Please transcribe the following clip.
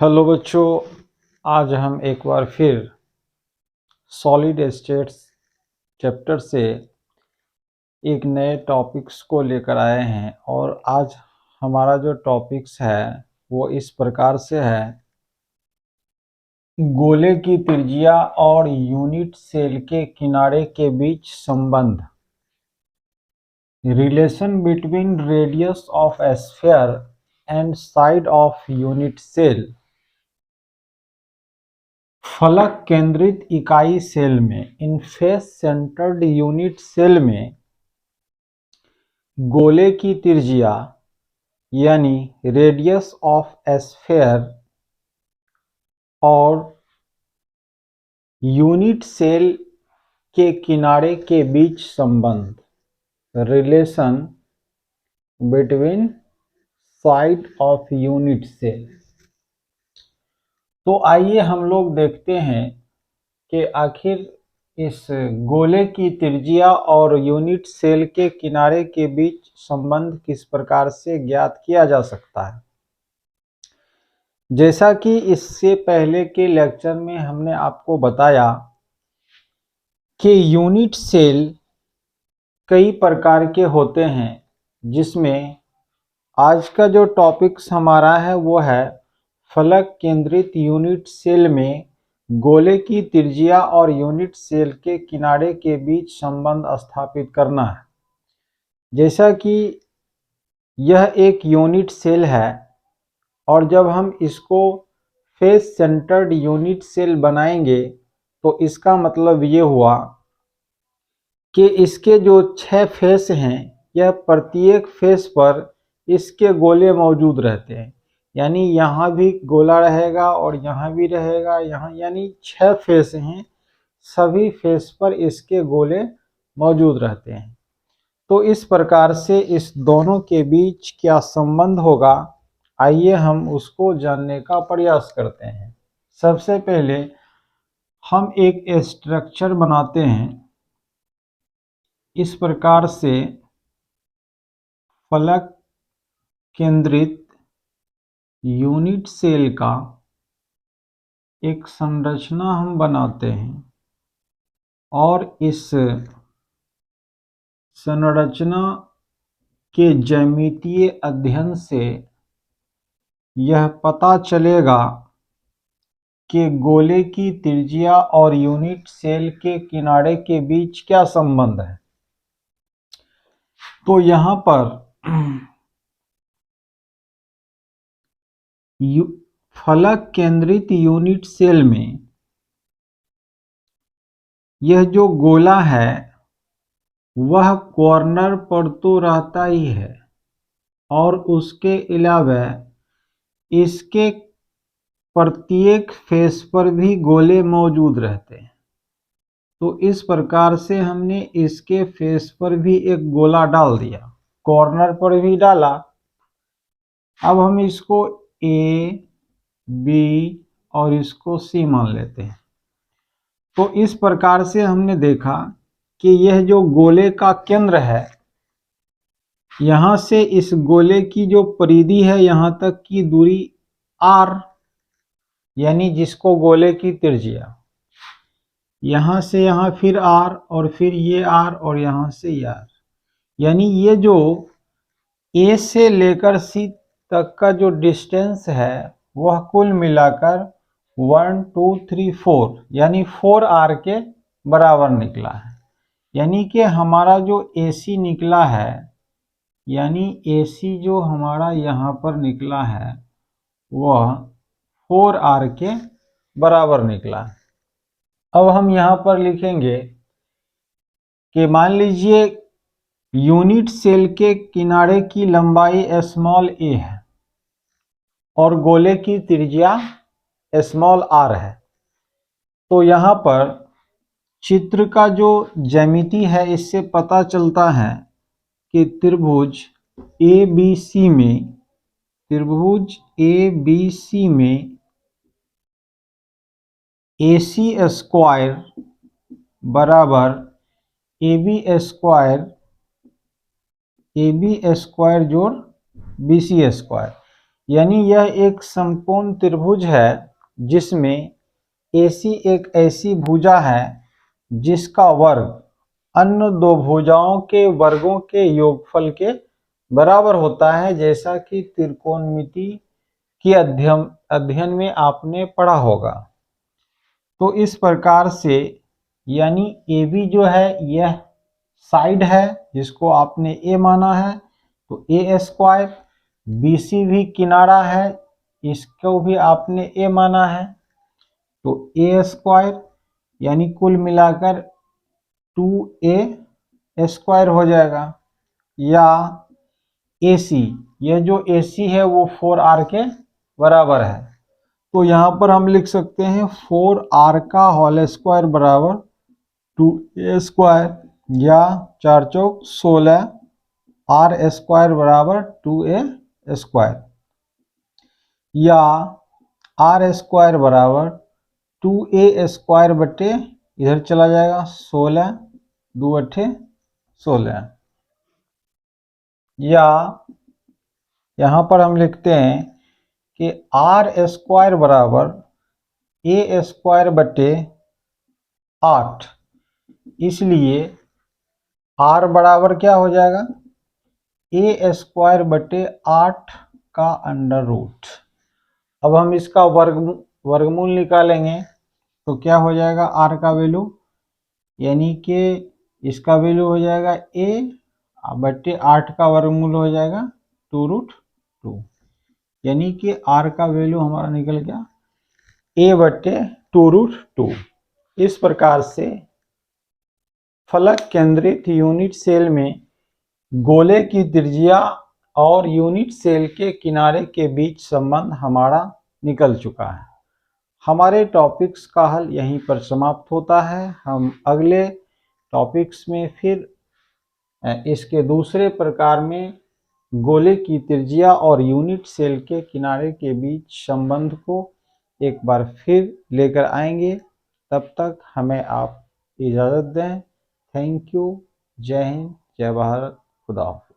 Hello बच्चों, आज हम एक बार फिर सॉलिड स्टेट्स चैप्टर से एक नए टॉपिक्स को लेकर आए हैं। और आज हमारा जो टॉपिक्स है वो इस प्रकार से है, गोले की त्रिज्या और यूनिट सेल के किनारे के बीच संबंध। Relation between radius of a sphere and side of unit cell. फलक केंद्रित इकाई सेल में, in face centred unit cell में, गोले की त्रिज्या यानी रेडियस ऑफ ए स्फीयर और यूनिट सेल के किनारे के बीच संबंध। Relation between side of unit cell. तो आइए हम लोग देखते हैं कि आखिर इस गोले की त्रिज्या और यूनिट सेल के किनारे के बीच संबंध किस प्रकार से ज्ञात किया जा सकता है। जैसा कि इससे पहले के लेक्चर में हमने आपको बताया कि यूनिट सेल कई प्रकार के होते हैं, जिसमें आज का जो टॉपिक्स हमारा है वो है फलक केंद्रित यूनिट सेल में गोले की त्रिज्या और यूनिट सेल के किनारे के बीच संबंध स्थापित करना है। जैसा कि यह एक यूनिट सेल है और जब हम इसको फेस सेंटर्ड यूनिट सेल बनाएंगे तो इसका मतलब ये हुआ कि इसके जो 6 फेस हैं, यह प्रत्येक फेस पर इसके गोले मौजूद रहते हैं। यानी यहाँ भी गोला रहेगा और यहाँ भी रहेगा, यहाँ यानी 6 फेस हैं, सभी फेस पर इसके गोले मौजूद रहते हैं। तो इस प्रकार से इस दोनों के बीच क्या संबंध होगा, आइए हम उसको जानने का प्रयास करते हैं। सबसे पहले हम एक स्ट्रक्चर बनाते हैं। इस प्रकार से फलक केंद्रित यूनिट सेल का एक संरचना हम बनाते हैं और इस संरचना के ज्यामितीय अध्ययन से यह पता चलेगा कि गोले की त्रिज्या और यूनिट सेल के किनारे के बीच क्या संबंध है। तो यहाँ पर फलक केंद्रित यूनिट सेल में यह जो गोला है वह कॉर्नर पर तो रहता ही है और उसके अलावा इसके प्रत्येक फेस पर भी गोले मौजूद रहते हैं। तो इस प्रकार से हमने इसके फेस पर भी एक गोला डाल दिया, कॉर्नर पर भी डाला। अब हम इसको ए, बी और इसको सी मान लेते हैं। तो इस प्रकार से हमने देखा कि यह जो गोले का केंद्र है, यहाँ से इस गोले की जो परिधि है यहाँ तक की दूरी आर, यानी जिसको गोले की त्रिज्या, यहाँ से यहाँ फिर आर और फिर ये आर और यहाँ से ये आर, यानी ये जो ए से लेकर सी तक का जो डिस्टेंस है वह कुल मिलाकर 1 2 3 4 यानी 4r के बराबर निकला है। यानी कि हमारा जो AC निकला है, यानी AC जो हमारा यहाँ पर निकला है वह 4r के बराबर निकला है। अब हम यहाँ पर लिखेंगे कि मान लीजिए यूनिट सेल के किनारे की लंबाई स्मॉल a है और गोले की त्रिज्या स्मॉल r है। तो यहाँ पर चित्र का जो ज्यामिति है इससे पता चलता है कि त्रिभुज ABC में AC स्क्वायर बराबर AB स्क्वायर जोड़ BC स्क्वायर, यानी यह एक समकोण त्रिभुज है जिसमें AC एक ऐसी भुजा है जिसका वर्ग अन्य दो भुजाओं के वर्गों के योगफल के बराबर होता है, जैसा कि त्रिकोणमिति के अध्ययन में आपने पढ़ा होगा। तो इस प्रकार से यानी AB जो है यह साइड है जिसको आपने A माना है, तो A², BC भी किनारा है, इसको भी आपने A माना है, तो A² यानी कुल मिलाकर 2A² हो जाएगा। या AC, यह जो AC है वो 4R के बराबर है, तो यहाँ पर हम लिख सकते हैं 4R का होल स्क्वायर बराबर 2A², या 4 चौक 16, R² बराबर 2A², या R² बराबर 2A² बटे इधर चला जाएगा 16, 2 अठे 16, या यहाँ पर हम लिखते हैं कि R² बराबर A² बटे 8, इसलिए R बराबर क्या हो जाएगा A² बटे 8 का अंडर रूट। अब हम इसका वर्गमूल निकालेंगे तो क्या हो जाएगा R का वैल्यू, यानी कि इसका वैल्यू हो जाएगा A बटे 8 का वर्गमूल हो जाएगा 2√2, यानी कि R का वैल्यू हमारा निकल गया A बटे 2√2। इस प्रकार से फलक केंद्रित यूनिट सेल में गोले की त्रिज्या और यूनिट सेल के किनारे के बीच संबंध हमारा निकल चुका है। हमारे टॉपिक्स का हल यहीं पर समाप्त होता है। हम अगले टॉपिक्स में फिर इसके दूसरे प्रकार में गोले की त्रिज्या और यूनिट सेल के किनारे के बीच संबंध को एक बार फिर लेकर आएंगे। तब तक हमें आप इजाज़त दें। Thank you. जय हिंद, जय भारत, खुदा हाफ़िज़।